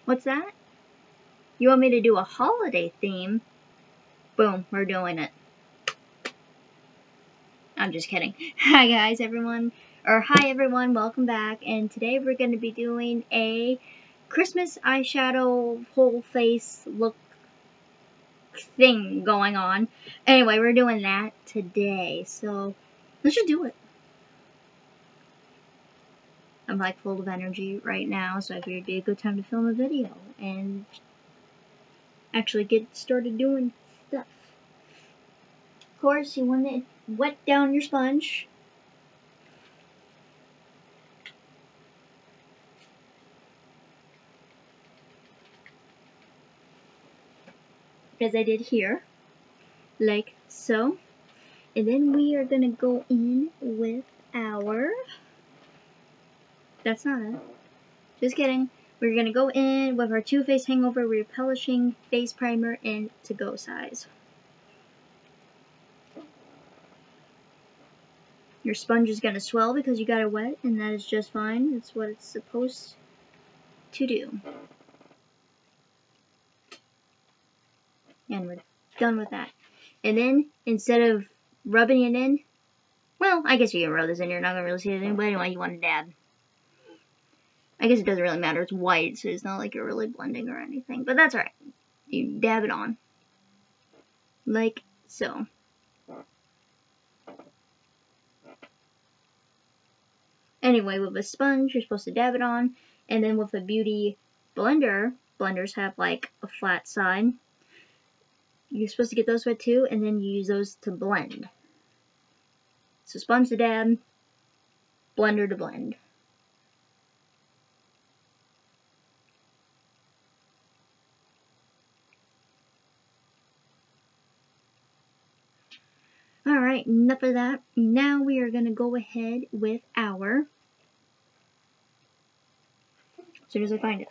What's that? You want me to do a holiday theme? Boom, we're doing it. I'm just kidding. Hi guys, everyone. Hi everyone, welcome back. And today we're going to be doing a Christmas eyeshadow whole face look thing going on. Anyway, we're doing that today. So, let's just do it. I'm like full of energy right now, so I figured it'd be a good time to film a video and actually get started doing stuff. Of course, you want to wet down your sponge. As I did here, like so. And then we are gonna go in with our, that's not it, just kidding. We're gonna go in with our Too Faced Hangover Repelishing Face Primer in to-go size. Your sponge is gonna swell because you got it wet, and that is just fine. That's what it's supposed to do. And we're done with that. And then, instead of rubbing it in, well, I guess you can rub this in, you're not gonna really see anything, but anyway, you want to dab. I guess it doesn't really matter, it's white, so it's not like you're really blending or anything, but that's alright. You dab it on. Like so. Anyway, with a sponge, you're supposed to dab it on, and then with a beauty blender, blenders have like a flat side. You're supposed to get those wet too, and then you use those to blend. So sponge to dab, blender to blend. Alright, enough of that. Now we are going to go ahead with our, as soon as I find it.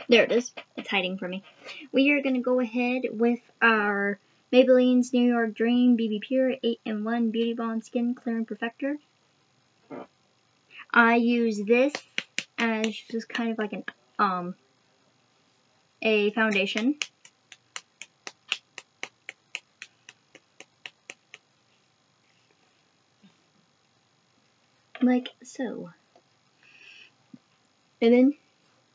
There it is. It's hiding from me. We are going to go ahead with our Maybelline's New York Dream BB Pure 8-in-1 Beauty Balm Skin Clearing Perfector. I use this as just kind of like an a foundation. Like so. And then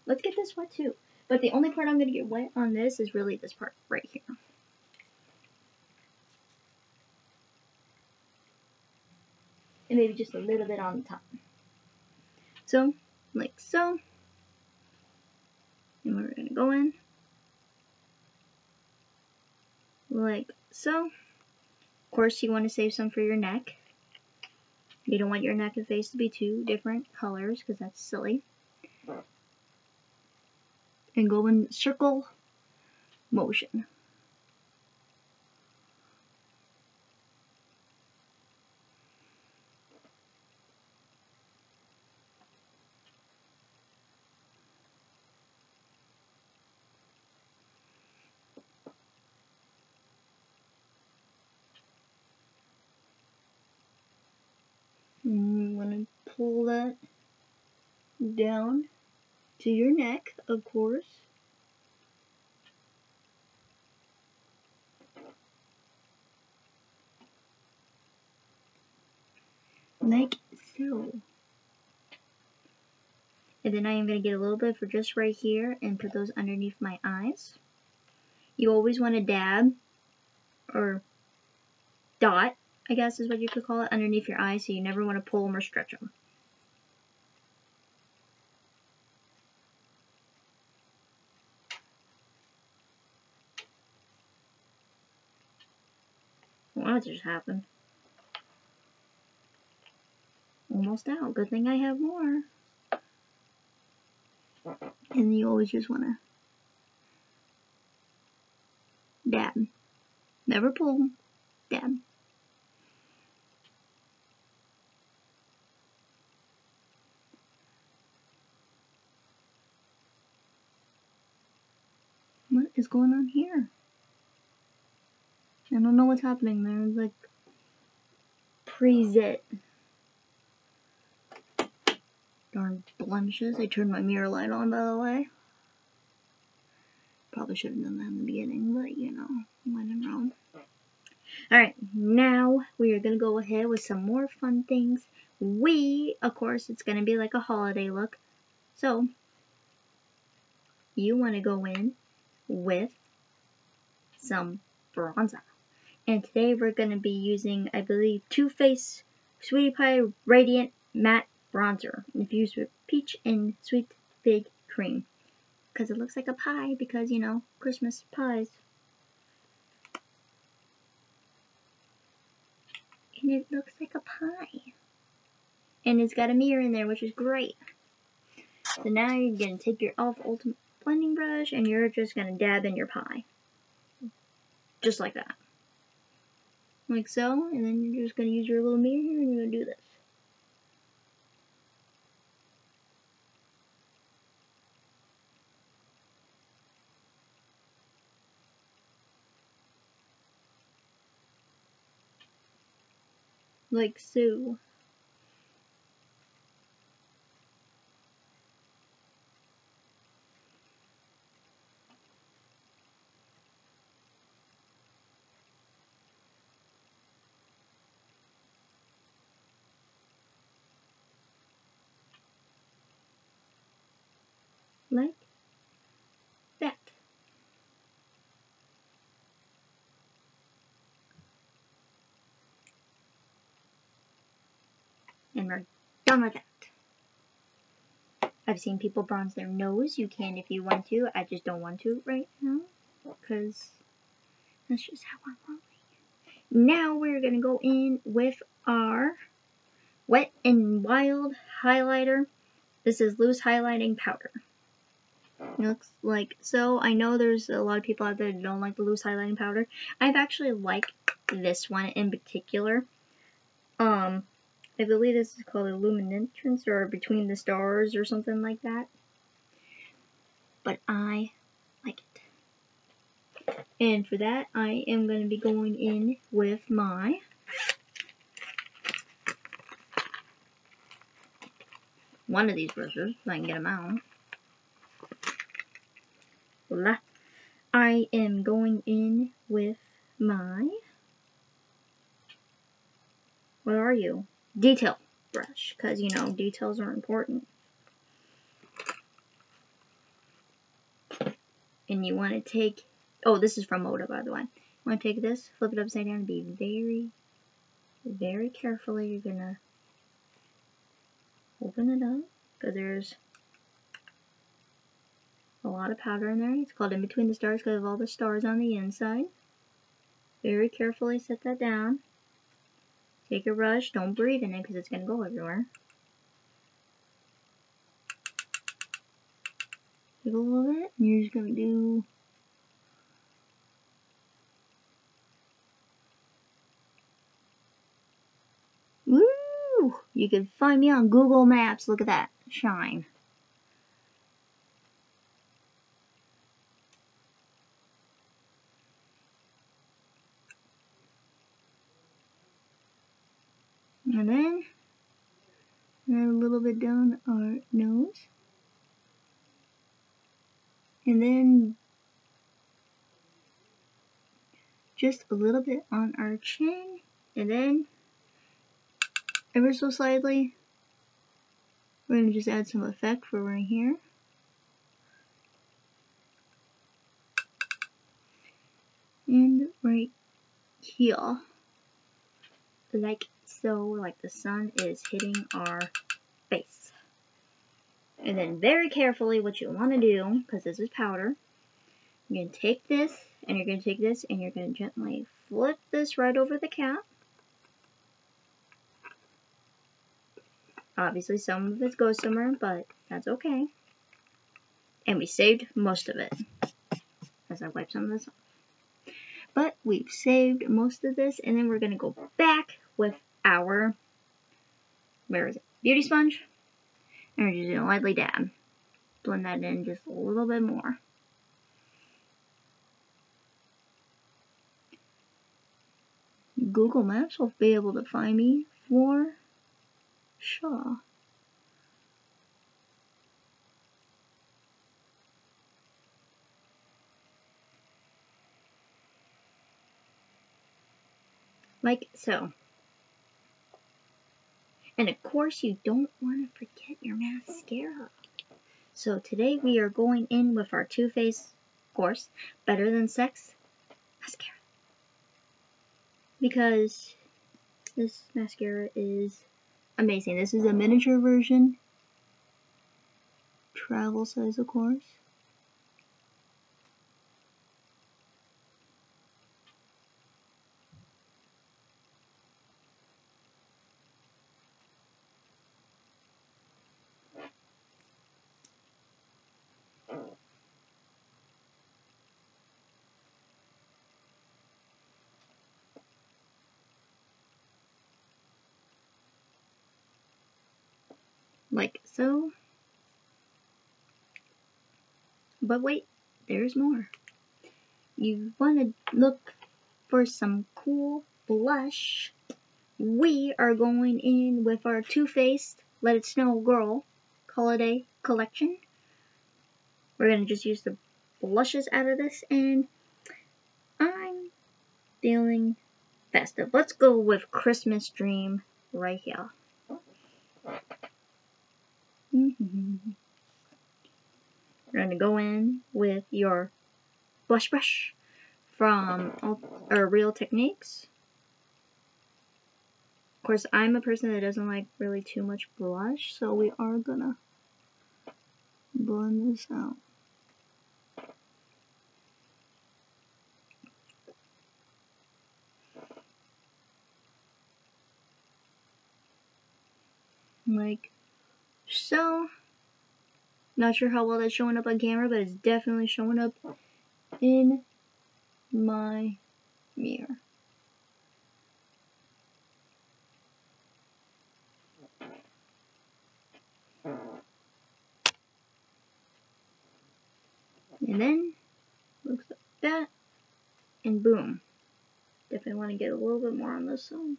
let's get this wet too. But the only part I'm going to get wet on this is really this part right here. And maybe just a little bit on the top. So, like so. And we're going to go in. Like so. Of course, you want to save some for your neck. You don't want your neck and face to be two different colors because that's silly. And go in circle motion. And you want to pull that down to your neck, of course. Like so. And then I am going to get a little bit for just right here and put those underneath my eyes. You always want to dab, or dot, I guess is what you could call it, underneath your eyes, so you never want to pull them or stretch them. What just happened? Almost out. Good thing I have more. And you always just want to dab. Never pull. Dab. What is going on here? I don't know what's happening there. Like, freeze it. Darn blemishes. I turned my mirror light on, by the way. Probably should have done that in the beginning, but you know, when in Rome. Alright, now we are going to go ahead with some more fun things. Of course, it's going to be like a holiday look. So, you want to go in with some bronzer. And today we're going to be using, I believe, Too Faced Sweetie Pie Radiant Matte Bronzer. Infused with peach and sweet fig cream. Because it looks like a pie, because, you know, Christmas pies. And it looks like a pie. And it's got a mirror in there, which is great. So now you're going to take your e.l.f. Ultimate Blending Brush, and you're just going to dab in your pie. Just like that. Like so, and then you're just going to use your little mirror here, and you're going to do this. Like so. Like that. And we're done with that. I've seen people bronze their nose. You can if you want to. I just don't want to right now. Because that's just how I'm rolling. Now we're going to go in with our Wet n Wild highlighter. This is loose highlighting powder. It looks like so. I know there's a lot of people out there that don't like the loose highlighting powder. I've actually liked this one in particular. I believe this is called Illuminance or Between the Stars or something like that. But I like it. And for that, I am going to be going in with my one of these brushes, if I can get them out. Voila. I am going in with my, what are you? Detail brush, because, you know, details are important. And you want to take, oh, this is from Moda, by the way. You want to take this, flip it upside down, and be very, very carefully. You're going to open it up, because there's a lot of powder in there. It's called In Between the Stars because of all the stars on the inside. Very carefully set that down. Take your brush, don't breathe in it because it's going to go everywhere. Take a little bit, and you're just going to do woo! You can find me on Google Maps. Look at that shine. And then a little bit down our nose. And then just a little bit on our chin. And then ever so slightly, we're going to just add some effect for right here. And right here. Like so, like the sun is hitting our face. And then very carefully what you want to do, because this is powder, you're going to take this, and you're going to take this, and you're going to gently flip this right over the cap. Obviously some of it goes somewhere, but that's okay. And we saved most of it. As I wipe some of this off. But we've saved most of this, and then we're going to go back with our, where is it? Beauty sponge. And we're just going to lightly dab. Blend that in just a little bit more. Google Maps will be able to find me for sure. like so. And of course, you don't want to forget your mascara. So today we are going in with our Too Faced, of course, Better Than Sex mascara. Because this mascara is amazing. This is a miniature version. Travel size, of course. Like so. But wait, there's more. You want to look for some cool blush. We are going in with our Too Faced Let It Snow Girl Holiday Collection. We're going to just use the blushes out of this, and I'm feeling festive. Let's go with Christmas Dream right here. We're going to go in with your blush brush from Real Techniques. Of course, I'm a person that doesn't like really too much blush, so we are going to blend this out. Like so. Not sure how well that's showing up on camera, but it's definitely showing up in my mirror. And then looks like that, and boom. Definitely want to get a little bit more on this side.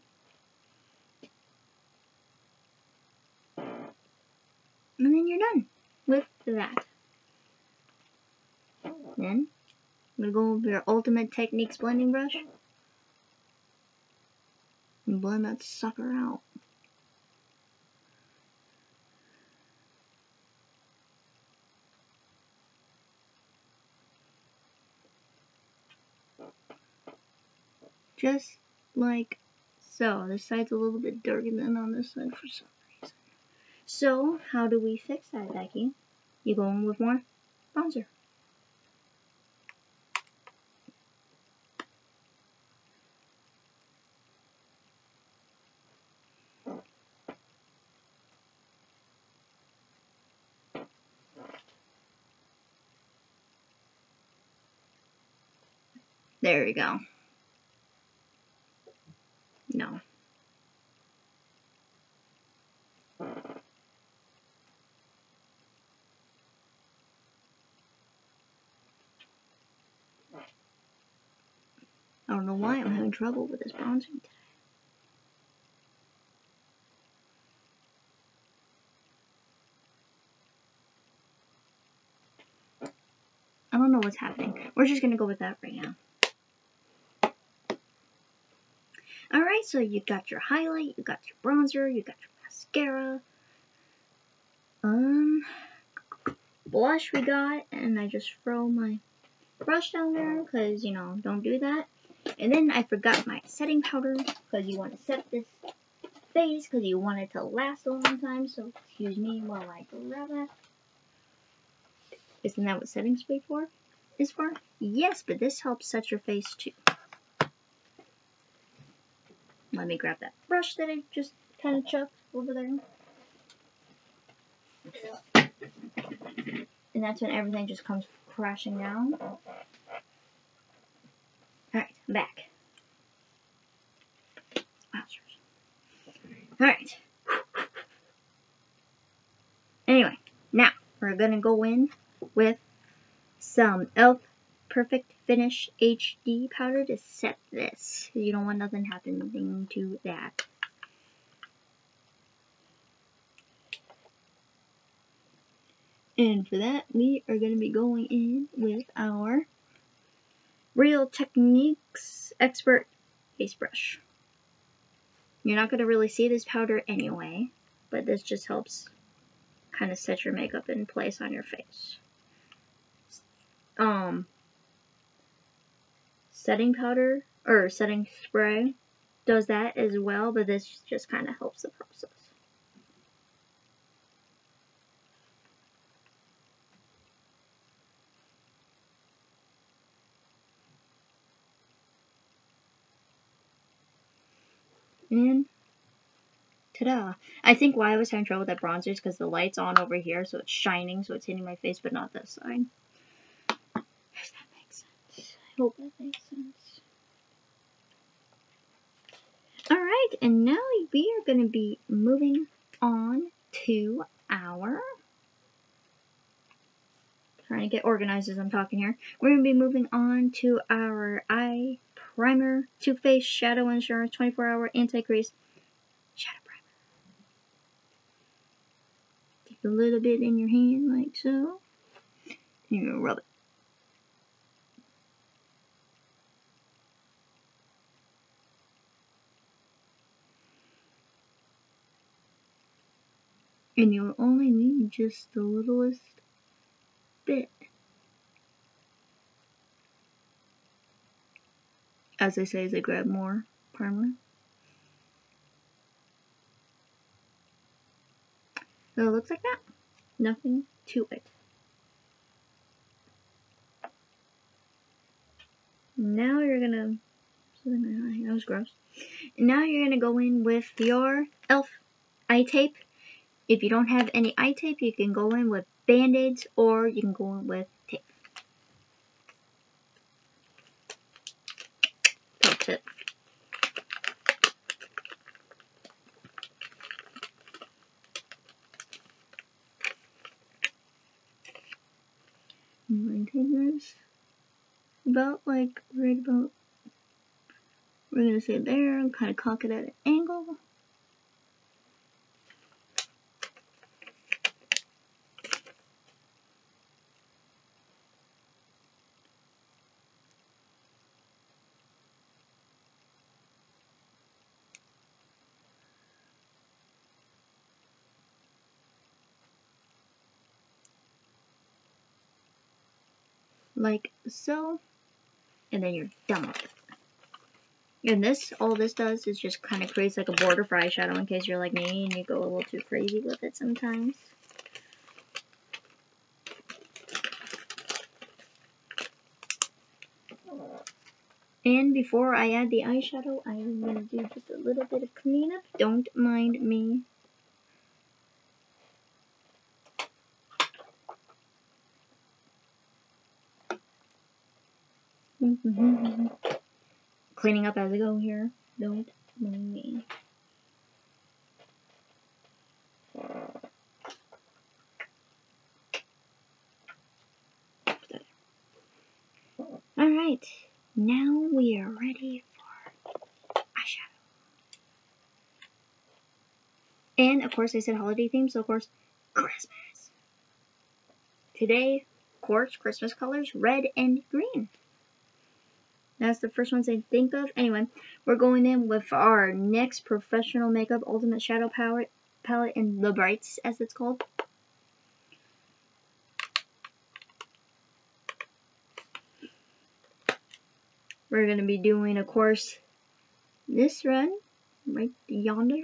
And then you're done with that. Then I'm going to go over your Ultimate Techniques blending brush and blend that sucker out. Just like so. This side's a little bit darker than on this side for some reason. So, how do we fix that, Becky? You go in with more bronzer. There you go. No. I don't know why I'm having trouble with this bronzing today. I don't know what's happening. We're just gonna go with that right now. Alright, so you got your highlight, you got your bronzer, you got your mascara. Blush we got, and I just throw my brush down there, because, you know, don't do that. And then I forgot my setting powder, because you want to set this face, because you want it to last a long time, so excuse me while I grab that. Isn't that what setting spray is for? Yes, but this helps set your face too. Let me grab that brush that I just kind of chucked over there. And that's when everything just comes crashing down. Alright, I'm back. Alright. Anyway, now we're going to go in with some e.l.f. Perfect Finish HD powder to set this. You don't want nothing happening to that. And for that, we are going to be going in with our Real Techniques Expert Face Brush. You're not going to really see this powder anyway, but this just helps kind of set your makeup in place on your face. Setting powder, or setting spray, does that as well, but this just kind of helps the process. And ta-da! I think why I was having trouble with that bronzer is because the light's on over here, so it's shining, so it's hitting my face, but not this side. Does that make sense? I hope that makes sense. Alright, and now we are going to be moving on to our... Trying to get organized as I'm talking here. We're going to be moving on to our eye primer, Too Faced Shadow Insurance 24-Hour Anti-Crease Shadow Primer. Take a little bit in your hand like so. And you're going to rub it. And you'll only need just the littlest bit. As they say, as they grab more primer. So it looks like that. Nothing to it. Now you're gonna... That was gross. And now you're gonna go in with your e.l.f. eye tape. If you don't have any eye tape, you can go in with Band-Aids or you can go in with tape. That's it. I'm going to take this about like right about, we're going to say there and kind of cock it at an angle. Like so, and then you're done with it. And this, all this does is just kind of creates like a border for eyeshadow in case you're like me and you go a little too crazy with it sometimes. And before I add the eyeshadow, I'm going to do just a little bit of cleanup. Don't mind me. Cleaning up as I go here. Don't mind me. Alright, now we are ready for eyeshadow. And of course I said holiday theme, so of course Christmas. Today, of course, Christmas colors, red and green. That's the first ones I think of. Anyway, we're going in with our NYX Professional Makeup Ultimate Shadow Palette in The Brights, as it's called. We're going to be doing, of course, this red right yonder,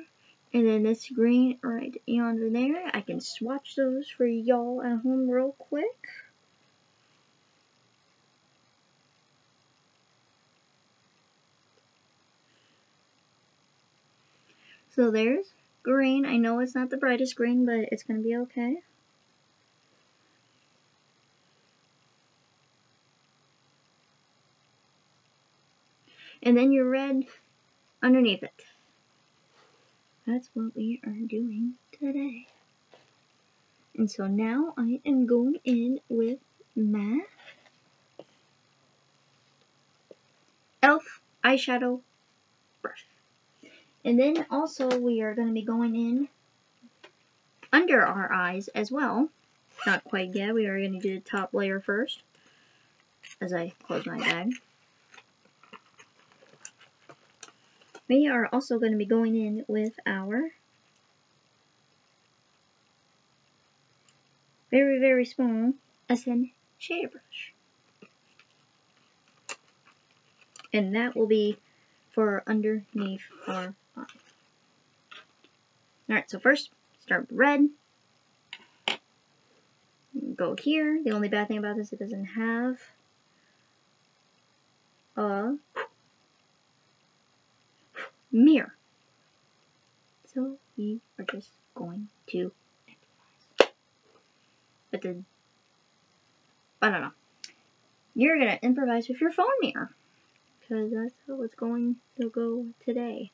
and then this green right yonder there. I can swatch those for y'all at home real quick. So there's green. I know it's not the brightest green, but it's going to be okay. And then your red underneath it. That's what we are doing today. And so now I am going in with my e.l.f. eyeshadow brush. And then also we are going to be going in under our eyes as well. Not quite yet. We are going to do the top layer first as I close my bag. we are also going to be going in with our very, very small SN shader brush. And that will be for underneath our eye. Alright, so first, start with red. Go here. The only bad thing about this, it doesn't have a mirror. So we are just going to improvise. But I don't know. You're going to improvise with your phone mirror. Because that's how it's going to go today.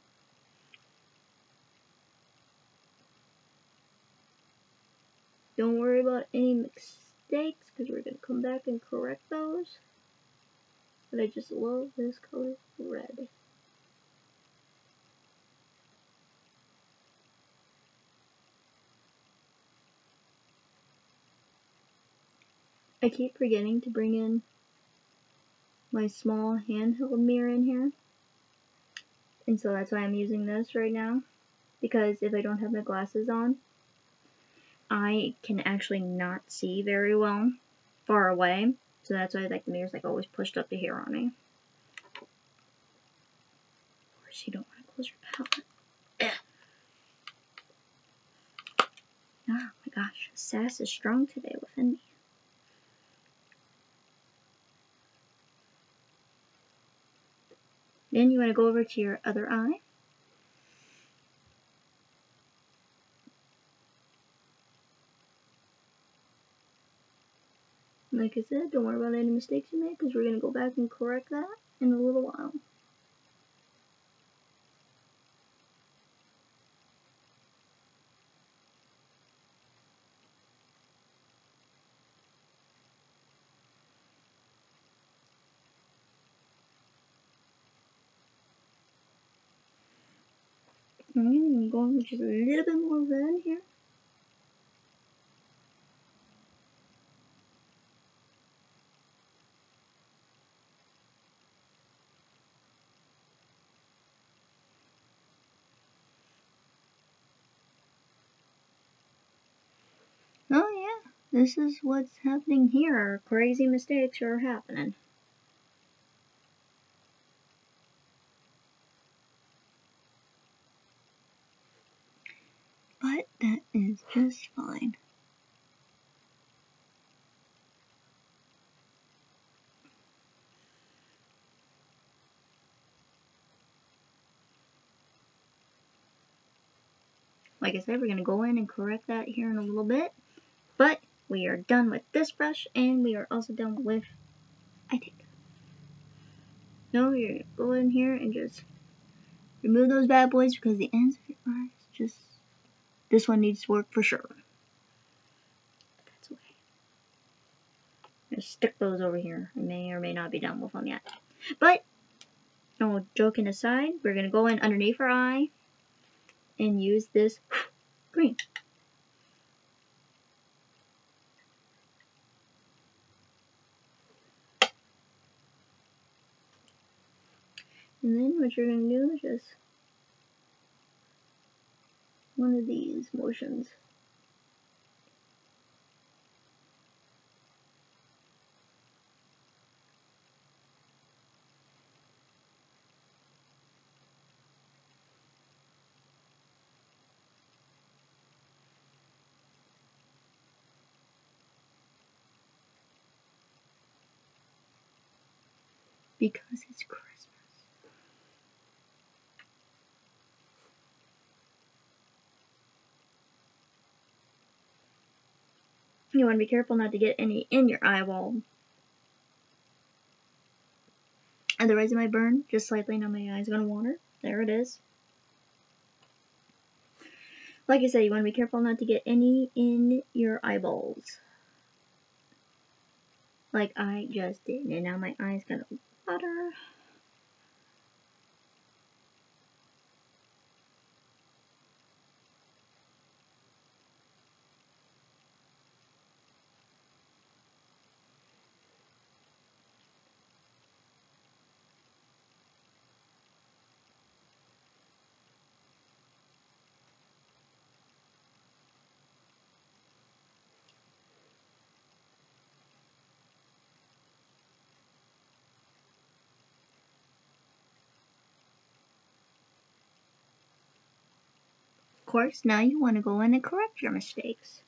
Don't worry about any mistakes, because we're going to come back and correct those. But I just love this color, red. I keep forgetting to bring in my small handheld mirror in here. And so that's why I'm using this right now. Because if I don't have my glasses on, I can actually not see very well far away. So that's why like the mirror's like always pushed up to here on me. Of course you don't want to close your palette. Oh my gosh, sass is strong today within me. Then you want to go over to your other eye. Like I said, don't worry about any mistakes you make because we're going to go back and correct that in a little while. I'm going with just a little bit more red here. Oh yeah, this is what's happening here. Crazy mistakes are happening. But that is just fine. Like I said, we're going to go in and correct that here in a little bit. But we are done with this brush, and we are also done with, I think. No, you're going to go in here and just remove those bad boys because the ends of your eyes just, this one needs to work for sure. But that's okay. Just stick those over here. I may or may not be done with them yet. But, no, joking aside, we're going to go in underneath our eye and use this green. And then what you're going to do is just one of these motions. Because it's Christmas. You want to be careful not to get any in your eyeball. Otherwise it might burn just slightly. Now my eye's going to water. There it is. Like I said, you want to be careful not to get any in your eyeballs. Like I just did. And now my eye's going to water. course, now you want to go in and correct your mistakes.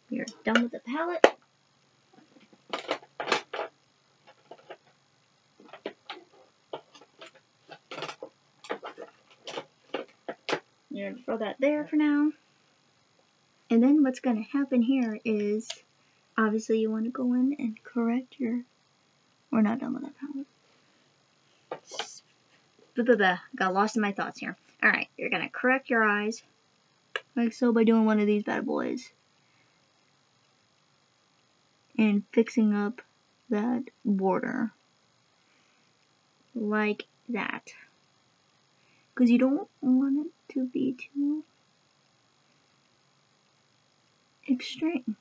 You're done with the palette. You're going to throw that there for now. And then what's going to happen here is, obviously you want to go in and correct your... We're not done with that palette. Got lost in my thoughts here. Alright, you're going to correct your eyes. Like so, by doing one of these bad boys. And fixing up that border. Like that. Because you don't want it to be too extreme.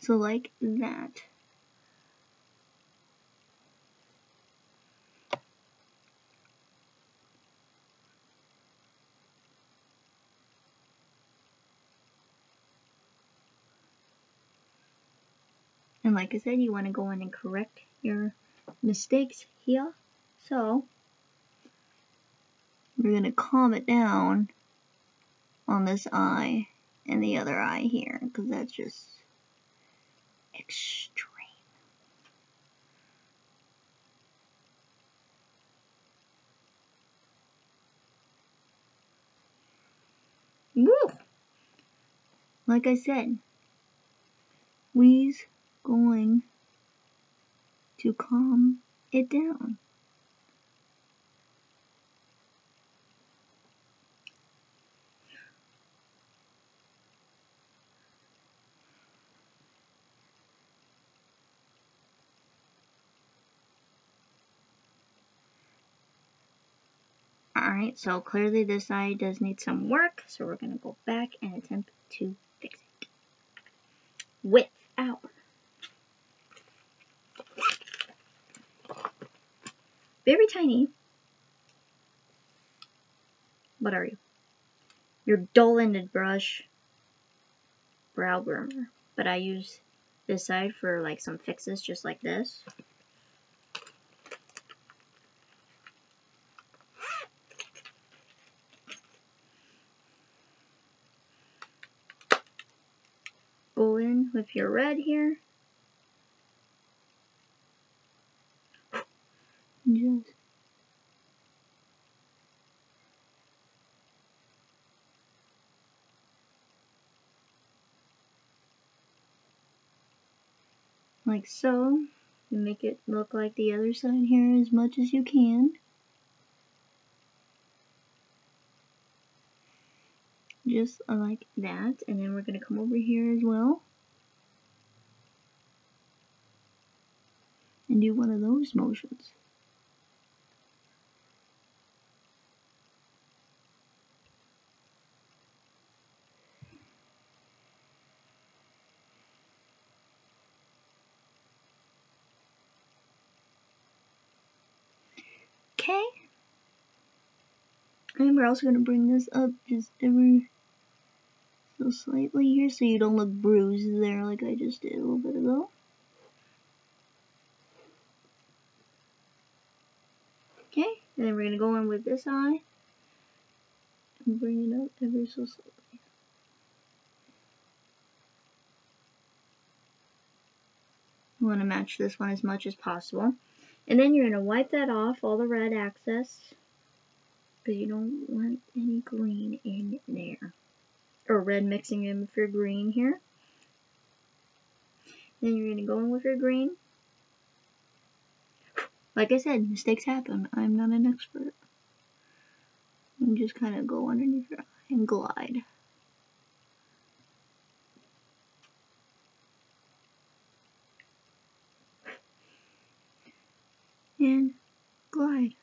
So like that. And like I said, you want to go in and correct your mistakes here. So we're going to calm it down on this eye and the other eye here, because that's just extreme. Woo! Like I said, we's going to calm it down. Alright, so clearly this eye does need some work, so we're going to go back and attempt to fix it. Without. Very tiny. What are you? Your dull-ended brush. Brow groomer. But I use this side for like some fixes just like this. Go in with your red here. Just like so. And make it look like the other side here as much as you can. Just like that. And then we're going to come over here as well. And do one of those motions. Okay. And we're also going to bring this up just ever so slightly here so you don't look bruised there like I just did a little bit ago. Okay, and then we're going to go in with this eye and bring it up ever so slightly. You want to match this one as much as possible. And then you're going to wipe that off, all the red excess, because you don't want any green in there. Or red mixing in with your green here. Then you're going to go in with your green. Like I said, mistakes happen. I'm not an expert. You just kind of go underneath your eye and glide. And glide.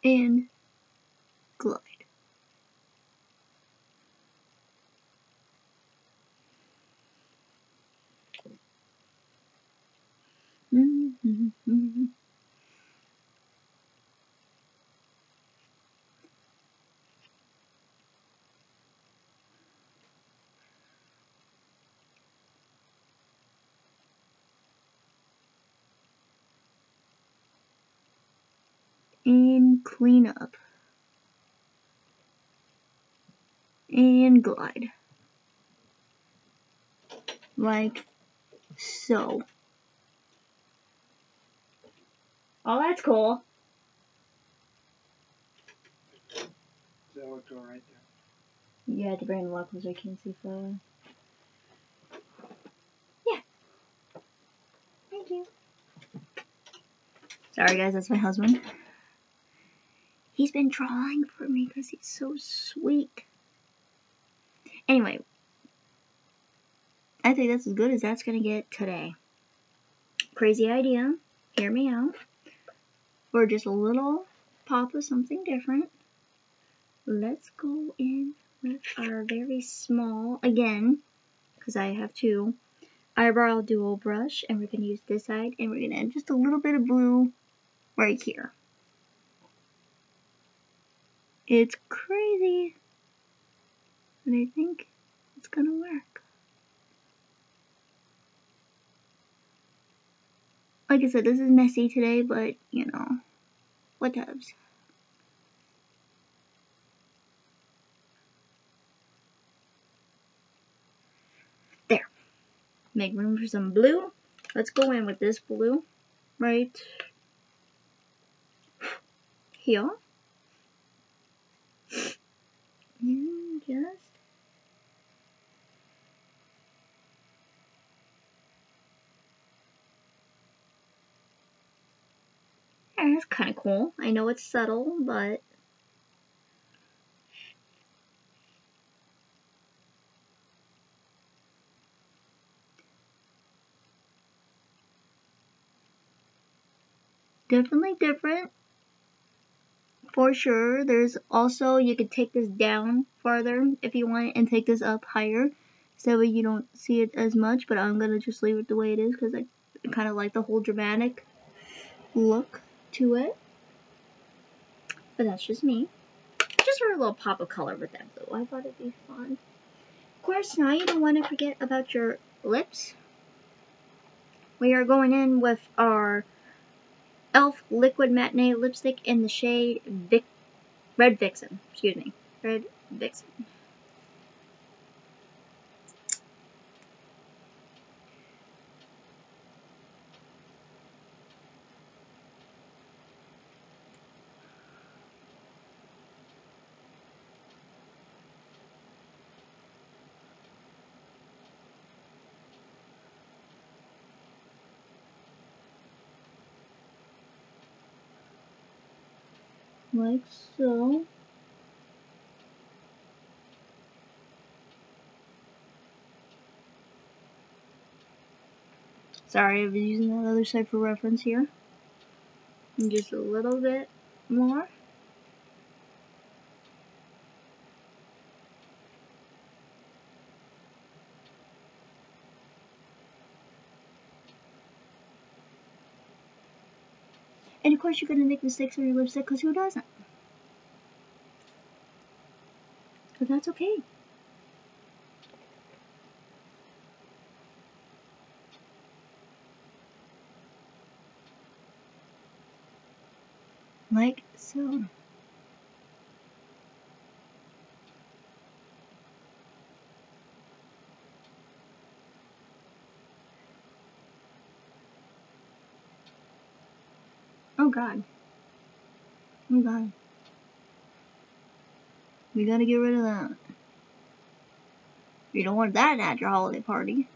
And glide. clean up. And glide. Like so. Oh, that's cool. That would go right there. You had to bring the lock so I can't see far. Yeah. Thank you. Sorry guys, that's my husband. He's been drawing for me because he's so sweet. Anyway, I think that's as good as that's gonna get today. Crazy idea. Hear me out. For just a little pop of something different, let's go in with our very small, again, because I have two, eyebrow dual brush, and we're going to use this side, and we're going to add just a little bit of blue right here. It's crazy, but I think it's going to work. Like I said, this is messy today, but, you know, whatevs. There. Make room for some blue. Let's go in with this blue right here. And just yeah, that's kind of cool. I know it's subtle, but definitely different for sure. There's also, you could take this down farther if you want and take this up higher so that way you don't see it as much, but I'm gonna just leave it the way it is because I kind of like the whole dramatic look to it. But that's just me. Just for a little pop of color with that blue. I thought it'd be fun. Of course, now you don't want to forget about your lips. We are going in with our e.l.f. Liquid Matinee Lipstick in the shade Red Vixen. Excuse me. Red Vixen. Like so. Sorry, I was using that other side for reference here. And just a little bit more. And of course you're going to make mistakes on your lipstick because who doesn't? But that's okay. Like so. Oh god. Oh god. We gotta get rid of that. You don't want that at your holiday party.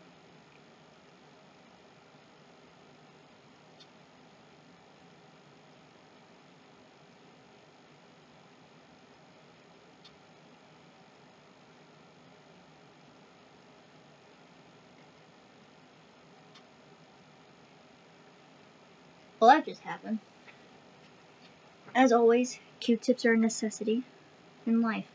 Well, that just happened. As always, Q-tips are a necessity in life.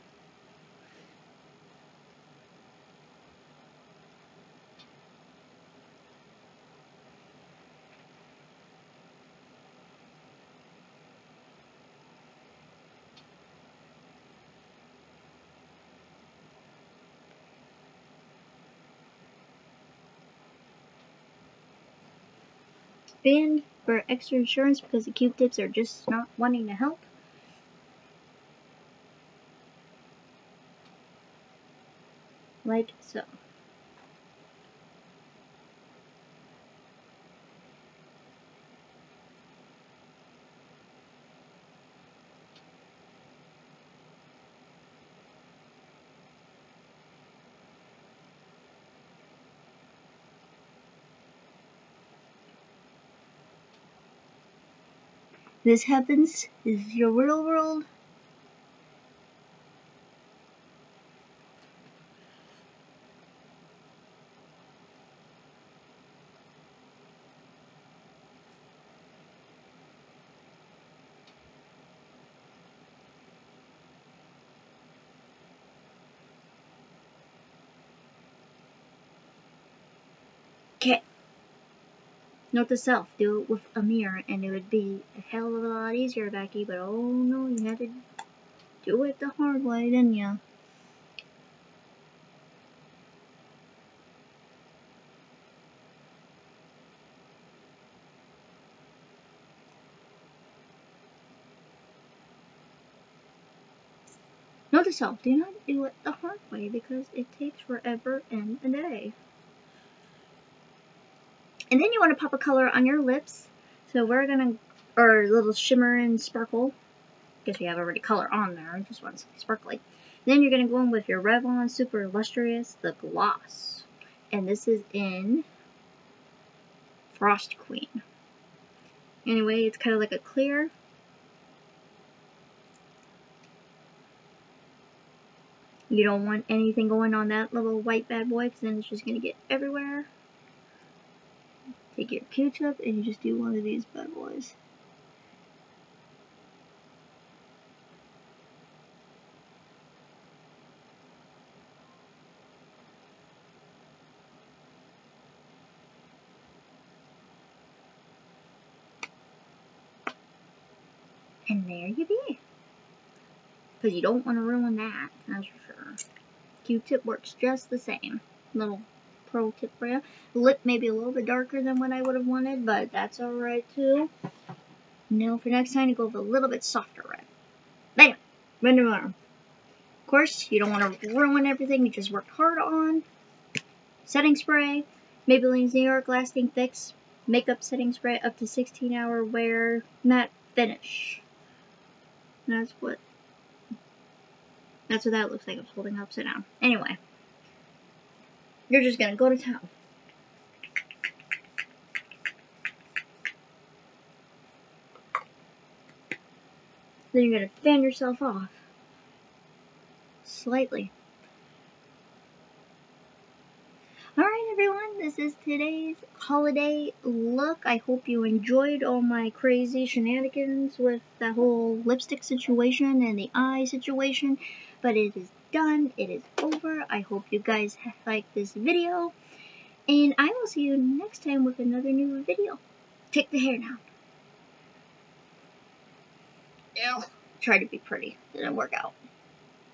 And for extra insurance, because the Q-tips are just not wanting to help, like so. This happens. This is your real world. Okay. Note to self, do it with a mirror and it would be a hell of a lot easier, Becky, but oh no, you had to do it the hard way, didn't ya? Note to self, do not do it the hard way because it takes forever and a day. And then you want to pop a color on your lips. So we're gonna, or a little shimmer and sparkle. Guess we have already color on there, I just want something sparkly. Then you're gonna go in with your Revlon Super Lustrous, the gloss. And this is in Frost Queen. Anyway, it's kind of like a clear. You don't want anything going on that little white bad boy because then it's just going to get everywhere. Take your Q-tip and you just do one of these bad boys. And there you be. Because you don't want to ruin that, that's for sure. Q-tip works just the same. Little pro tip for you. Lip may be a little bit darker than what I would have wanted, but that's alright too. Now for next time, you go with a little bit softer red. Bam! Red and arm. Of course, you don't want to ruin everything you just worked hard on. Setting spray. Maybelline's New York Lasting Fix Makeup Setting Spray up to 16-hour wear matte finish. And that's what that looks like. I'm holding upside down. Anyway, you're just gonna go to town. Then you're gonna fan yourself off slightly. Alright everyone, this is today's holiday look. I hope you enjoyed all my crazy shenanigans with the whole lipstick situation and the eye situation. But it is done. It is over. I hope you guys liked this video. And I will see you next time with another new video. Take the hair down. Ew. Try to be pretty. Didn't work out.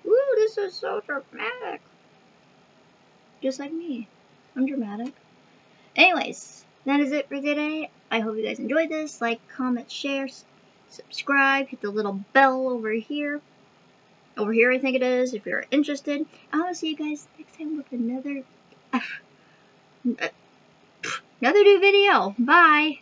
Woo, this is so dramatic. Just like me. I'm dramatic. Anyways, that is it for today. I hope you guys enjoyed this. Like, comment, share, subscribe. Hit the little bell over here. Over here, I think it is, if you're interested. I'll see you guys next time with another new video. Bye.